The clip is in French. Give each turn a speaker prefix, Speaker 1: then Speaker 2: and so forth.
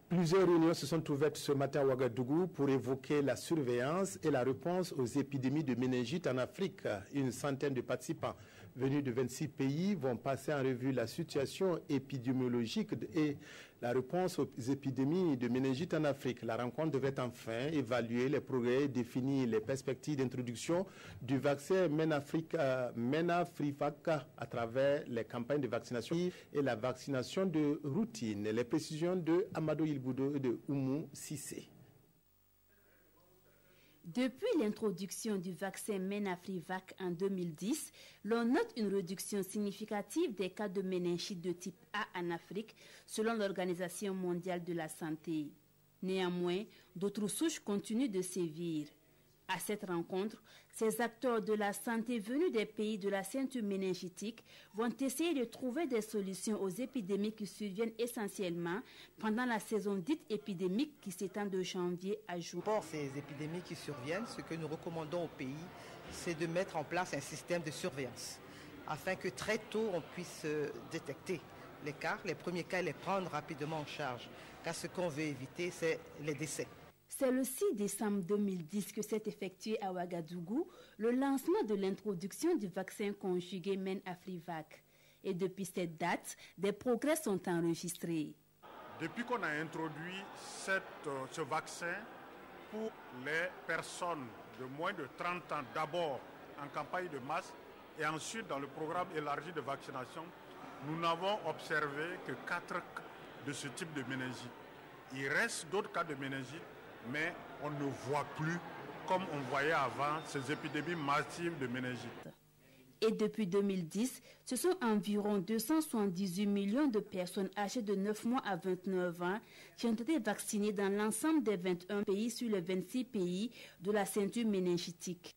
Speaker 1: Plusieurs réunions se sont ouvertes ce matin à Ouagadougou pour évoquer la surveillance et la réponse aux épidémies de méningite en Afrique. Une centaine de participants venus de 26 pays vont passer en revue la situation épidémiologique et la réponse aux épidémies de méningite en Afrique. La rencontre devrait enfin évaluer les progrès et définir les perspectives d'introduction du vaccin MENAFRIVAC à travers les campagnes de vaccination et la vaccination de routine. Les précisions de Amadou Ilboudo et de Oumou Sissé.
Speaker 2: Depuis l'introduction du vaccin MENAFRIVAC en 2010, l'on note une réduction significative des cas de méningite de type A en Afrique, selon l'Organisation mondiale de la santé. Néanmoins, d'autres souches continuent de sévir. À cette rencontre, ces acteurs de la santé venus des pays de la ceinture méningitique vont essayer de trouver des solutions aux épidémies qui surviennent essentiellement pendant la saison dite épidémique qui s'étend de janvier à juin.
Speaker 3: Pour ces épidémies qui surviennent, ce que nous recommandons au pays, c'est de mettre en place un système de surveillance afin que très tôt on puisse détecter les cas, les premiers cas, et les prendre rapidement en charge. Car ce qu'on veut éviter, c'est les décès.
Speaker 2: C'est le 6 décembre 2010 que s'est effectué à Ouagadougou le lancement de l'introduction du vaccin conjugué MENAFRIVAC. Et depuis cette date, des progrès sont enregistrés.
Speaker 4: Depuis qu'on a introduit ce vaccin pour les personnes de moins de 30 ans, d'abord en campagne de masse et ensuite dans le programme élargi de vaccination, nous n'avons observé que 4 cas de ce type de méningite. Il reste d'autres cas de méningite, mais on ne voit plus, comme on voyait avant, ces épidémies massives de méningite.
Speaker 2: Et depuis 2010, ce sont environ 278 millions de personnes âgées de 9 mois à 29 ans qui ont été vaccinées dans l'ensemble des 21 pays sur les 26 pays de la ceinture méningitique.